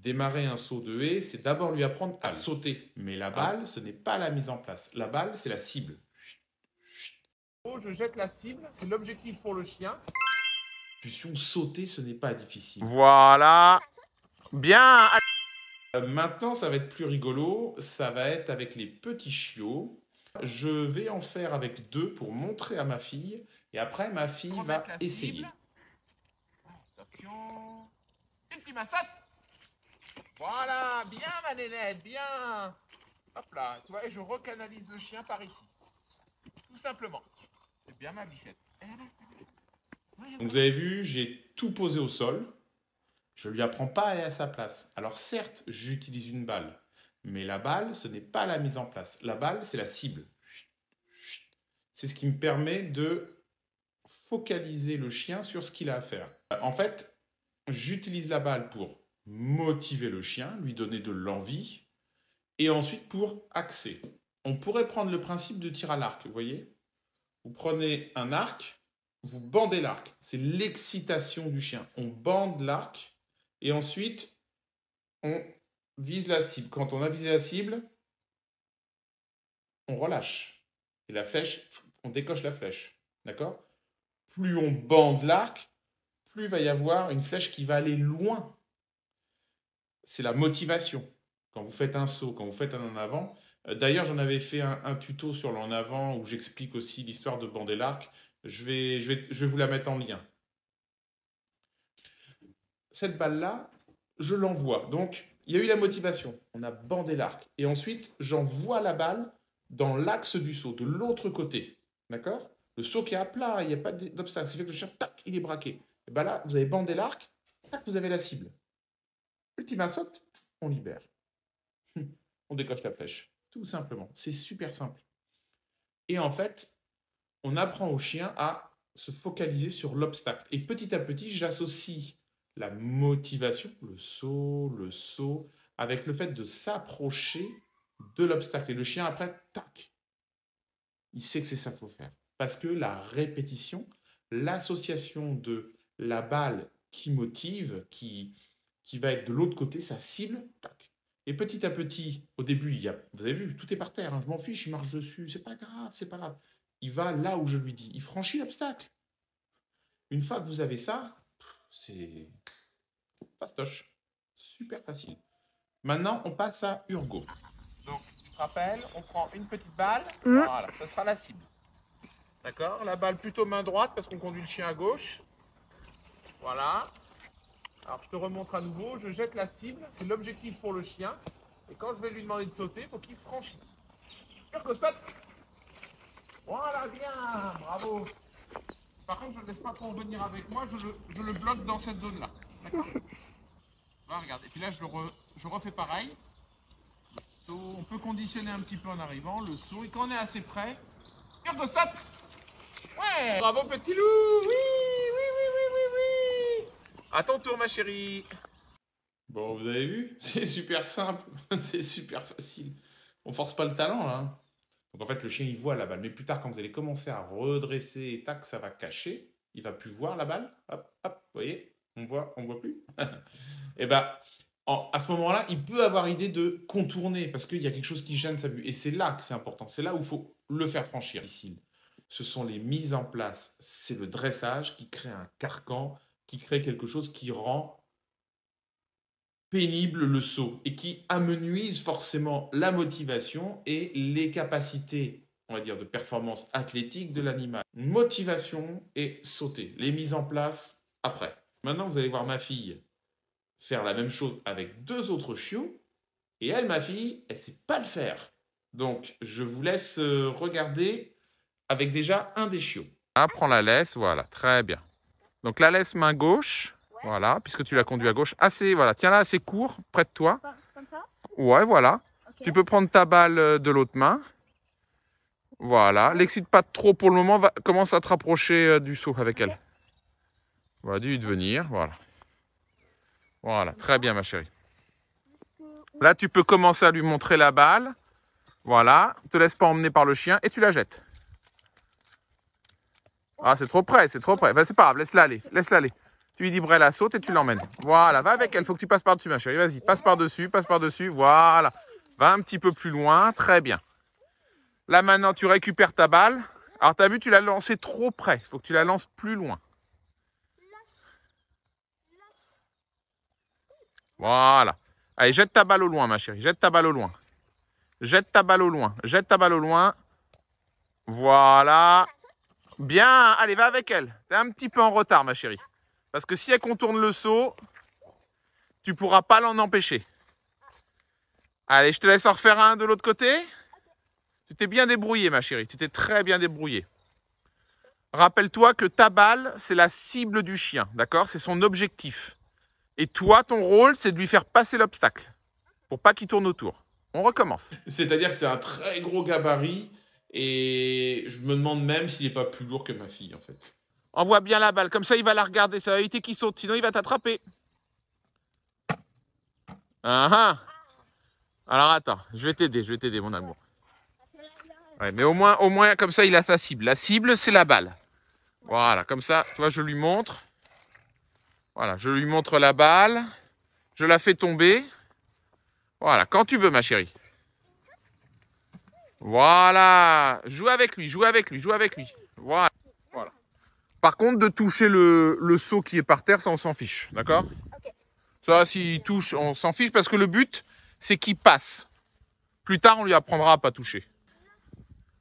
Démarrer un saut de haie, c'est d'abord lui apprendre à sauter. Mais la balle, ce n'est pas la mise en place. La balle, c'est la cible. Je jette la cible, c'est l'objectif pour le chien. Puissions sauter, ce n'est pas difficile. Voilà. Bien. Maintenant, ça va être plus rigolo. Ça va être avec les petits chiots. Je vais en faire avec 2 pour montrer à ma fille. Et après, ma fille va essayer. Attention. Une petite massotte. Voilà, bien ma nénette, bien. Hop là, tu vois, et je recanalise le chien par ici. Tout simplement. C'est bien ma bichette. Donc, vous avez vu, j'ai tout posé au sol. Je ne lui apprends pas à aller à sa place. Alors certes, j'utilise une balle. Mais la balle, ce n'est pas la mise en place. La balle, c'est la cible. C'est ce qui me permet de focaliser le chien sur ce qu'il a à faire. En fait, j'utilise la balle pour motiver le chien, lui donner de l'envie, et ensuite pour axer. On pourrait prendre le principe de tir à l'arc, vous voyez? Vous prenez un arc, vous bandez l'arc. C'est l'excitation du chien. On bande l'arc, et ensuite, on vise la cible. Quand on a visé la cible, on relâche. Et la flèche, on décoche la flèche. D'accord? Plus on bande l'arc, plus il va y avoir une flèche qui va aller loin. C'est la motivation. Quand vous faites un saut, quand vous faites un en avant. D'ailleurs, j'en avais fait un tuto sur l'en avant où j'explique aussi l'histoire de bander l'arc. Je vais vous la mettre en lien. Cette balle-là, je l'envoie. Donc, il y a eu la motivation. On a bandé l'arc. Et ensuite, j'envoie la balle dans l'axe du saut, de l'autre côté. D'accord? Le saut qui est à plat, il n'y a pas d'obstacle. Ce qui fait que le chien, tac, il est braqué. Et bien là, vous avez bandé l'arc, tac, vous avez la cible. Ultima saute, on libère. On décoche la flèche. Tout simplement. C'est super simple. Et en fait, on apprend au chien à se focaliser sur l'obstacle. Et petit à petit, j'associe la motivation, le saut, avec le fait de s'approcher de l'obstacle. Et le chien, après, tac, il sait que c'est ça qu'il faut faire. Parce que la répétition, l'association de la balle qui motive, qui va être de l'autre côté, sa cible, tac. Et petit à petit, au début, vous avez vu, tout est par terre, hein, je m'en fiche, il marche dessus, c'est pas grave, c'est pas grave. Il va là où je lui dis, il franchit l'obstacle. Une fois que vous avez ça, c'est fastoche, super facile. Maintenant, on passe à Urgo. Donc, tu te rappelles, on prend une petite balle, voilà, ça sera la cible. D'accord? La balle plutôt main droite parce qu'on conduit le chien à gauche. Voilà. Alors, je te remontre à nouveau, je jette la cible, c'est l'objectif pour le chien. Et quand je vais lui demander de sauter, il faut qu'il franchisse. Urgo saute. Voilà, bien, bravo. Par contre, je ne laisse pas trop venir avec moi, je le bloque dans cette zone-là. D'accord? Voilà, regarde. Et puis là, je refais pareil. Le saut, on peut conditionner un petit peu en arrivant. Le saut, et quand on est assez près, Urgo saute. Ouais, bravo petit loup. Oui, oui, oui, oui, oui, oui. À ton tour, ma chérie. Bon, vous avez vu? C'est super simple, c'est super facile. On force pas le talent, là. Hein. Donc en fait, le chien, il voit la balle. Mais plus tard, quand vous allez commencer à redresser, et tac, ça va cacher. Il va plus voir la balle. Hop, hop, vous voyez? On voit plus. Et bien, à ce moment-là, il peut avoir idée de contourner parce qu'il y a quelque chose qui gêne sa vue. Et c'est là que c'est important. C'est là où il faut le faire franchir. Ce sont les mises en place. C'est le dressage qui crée un carcan, qui crée quelque chose qui rend pénible le saut et qui amenuise forcément la motivation et les capacités, on va dire, de performance athlétique de l'animal. Motivation et sauter. Les mises en place après. Maintenant, vous allez voir ma fille faire la même chose avec 2 autres chiots. Et elle, ma fille, elle ne sait pas le faire. Donc, je vous laisse regarder avec déjà un des chiots. Ah, prends la laisse, voilà, très bien. Donc la laisse main gauche, voilà, puisque tu l'as conduit à gauche. Assez, voilà, tiens-la assez court, près de toi. Comme ça? Ouais, voilà. Okay. Tu peux prendre ta balle de l'autre main. Voilà, l'excite pas trop pour le moment, commence à te rapprocher du saut avec elle. Voilà, dis-lui de venir, voilà. Voilà, très bien ma chérie. Là, tu peux commencer à lui montrer la balle. Voilà, te laisse pas emmener par le chien et tu la jettes. Ah, c'est trop près, c'est trop près. Ben, c'est pas grave, laisse-la aller, laisse-la aller. Tu lui dis Brella, saute et tu l'emmènes. Voilà, va avec elle. Faut que tu passes par-dessus, ma chérie. Vas-y, passe par-dessus, passe par-dessus. Voilà. Va un petit peu plus loin. Très bien. Là, maintenant, tu récupères ta balle. Alors, tu as vu, tu l'as lancée trop près. Il faut que tu la lances plus loin. Voilà. Allez, jette ta balle au loin, ma chérie. Jette ta balle au loin. Jette ta balle au loin. Jette ta balle au loin. Voilà. Bien. Allez, va avec elle. T'es un petit peu en retard, ma chérie. Parce que si elle contourne le seau, tu ne pourras pas l'en empêcher. Allez, je te laisse en refaire un de l'autre côté. Tu t'es bien débrouillé, ma chérie. Tu t'es très bien débrouillé. Rappelle-toi que ta balle, c'est la cible du chien. D'accord? C'est son objectif. Et toi, ton rôle, c'est de lui faire passer l'obstacle. Pour pas qu'il tourne autour. On recommence. C'est-à-dire que c'est un très gros gabarit. Et je me demande même s'il n'est pas plus lourd que ma fille, en fait. Envoie bien la balle. Comme ça, il va la regarder. Ça va éviter qu'il saute. Sinon, il va t'attraper. Ah. Alors, attends. Je vais t'aider, mon amour. Ouais, mais au moins, comme ça, il a sa cible. La cible, c'est la balle. Voilà, comme ça, tu vois, je lui montre. Voilà, je lui montre la balle. Je la fais tomber. Voilà, quand tu veux, ma chérie. Voilà. Joue avec lui, joue avec lui, joue avec lui. Voilà. Voilà. Par contre, de toucher le seau qui est par terre, ça, on s'en fiche. D'accord? Okay. Ça, s'il touche, on s'en fiche parce que le but, c'est qu'il passe. Plus tard, on lui apprendra à pas toucher.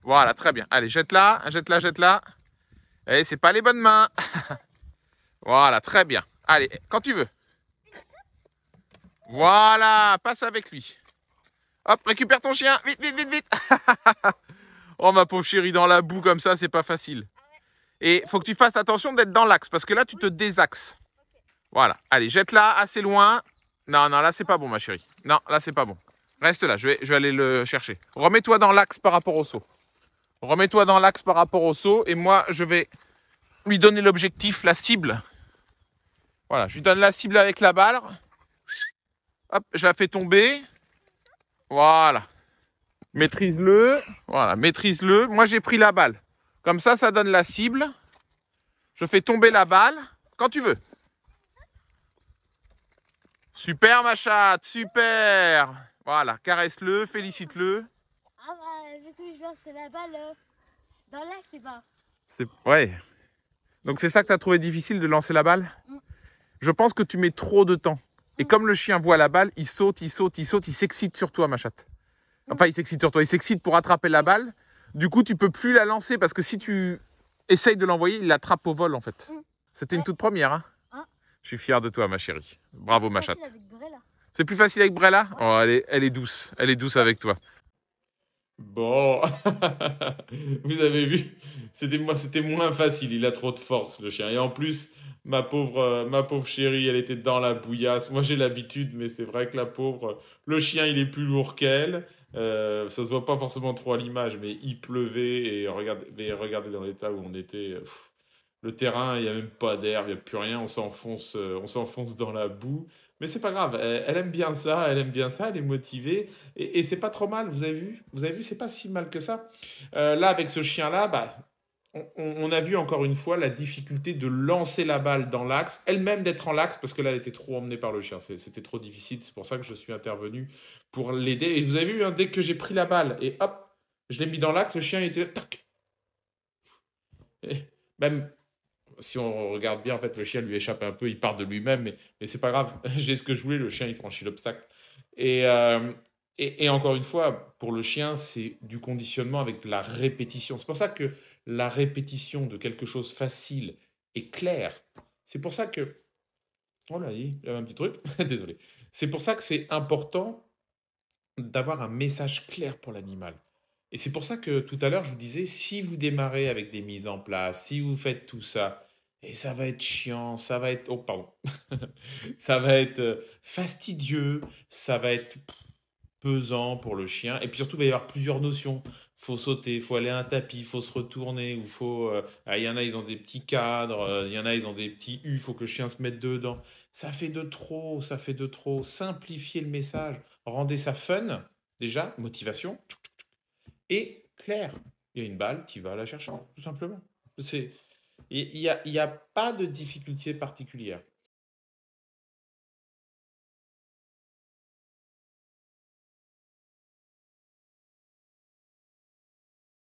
Voilà, très bien. Allez, jette-la, jette-la, jette-la. Eh, c'est pas les bonnes mains. Voilà, très bien. Allez, quand tu veux. Voilà, passe avec lui. Hop, récupère ton chien. Vite, vite, vite, vite. Oh, ma pauvre chérie, dans la boue comme ça, c'est pas facile. Et faut que tu fasses attention d'être dans l'axe, parce que là, tu te désaxes. Voilà. Allez, jette-la assez loin. Non, non, là, c'est pas bon, ma chérie. Non, là, c'est pas bon. Reste là, je vais aller le chercher. Remets-toi dans l'axe par rapport au seau. Remets-toi dans l'axe par rapport au seau. Et moi, je vais lui donner l'objectif, la cible. Voilà, je lui donne la cible avec la balle. Hop, je la fais tomber. Voilà. Maîtrise-le. Voilà, maîtrise-le. Moi, j'ai pris la balle. Comme ça donne la cible. Je fais tomber la balle. Quand tu veux. Super, ma chatte. Super. Voilà, caresse-le, félicite-le. Ah bah, vu que je lance la balle dans l'axe, c'est pas... Ouais. Donc, c'est ça que tu as trouvé difficile de lancer la balle? Je pense que tu mets trop de temps. Et comme le chien voit la balle, il saute, il saute, il saute, il s'excite sur toi, ma chatte. Enfin, il s'excite sur toi, il s'excite pour attraper la balle. Du coup, tu peux plus la lancer parce que si tu essayes de l'envoyer, il l'attrape au vol, en fait. C'était une toute première, hein. Je suis fier de toi, ma chérie. Bravo, ma chatte. C'est plus facile avec Brella? Oh, elle est douce. Elle est douce avec toi. Bon, vous avez vu, c'était moins facile. Il a trop de force, le chien. Et en plus, ma pauvre chérie, elle était dans la bouillasse. Moi, j'ai l'habitude, mais c'est vrai que la pauvre, le chien, il est plus lourd qu'elle. Ça se voit pas forcément trop à l'image, mais il pleuvait et regardez dans l'état où on était. Le terrain, il n'y a même pas d'herbe, il n'y a plus rien. On s'enfonce dans la boue. Mais c'est pas grave, elle aime bien ça, elle est motivée, et c'est pas trop mal, vous avez vu, c'est pas si mal que ça. Là, avec ce chien-là, bah, on a vu encore une fois la difficulté de lancer la balle dans l'axe, elle-même d'être en l'axe, parce que là, elle était trop emmenée par le chien, c'était trop difficile, c'est pour ça que je suis intervenu pour l'aider. Et vous avez vu, hein, dès que j'ai pris la balle, et hop, je l'ai mis dans l'axe, le chien était... Tac. Et même... Si on regarde bien, en fait, le chien lui échappe un peu, il part de lui-même, mais c'est pas grave. J'ai ce que je voulais, le chien, il franchit l'obstacle. Et encore une fois, pour le chien, c'est du conditionnement avec de la répétition. C'est pour ça que la répétition de quelque chose facile et clair, c'est pour ça que... Oh là, il y avait un petit truc, désolé. C'est pour ça que c'est important d'avoir un message clair pour l'animal. Et c'est pour ça que tout à l'heure, je vous disais, si vous démarrez avec des mises en place, si vous faites tout ça, et ça va être chiant, ça va être... Oh, pardon. Ça va être fastidieux, ça va être pesant pour le chien. Et puis surtout, il va y avoir plusieurs notions. Il faut sauter, il faut aller à un tapis, il faut se retourner, ou faut... il y en a, ils ont des petits cadres, il y en a, ils ont des petits U, il faut que le chien se mette dedans. Ça fait de trop, ça fait de trop. Simplifiez le message, rendez ça fun, déjà, motivation. Et clair, il y a une balle, tu vas la chercher, tout simplement. Il Et il y a pas de difficulté particulière.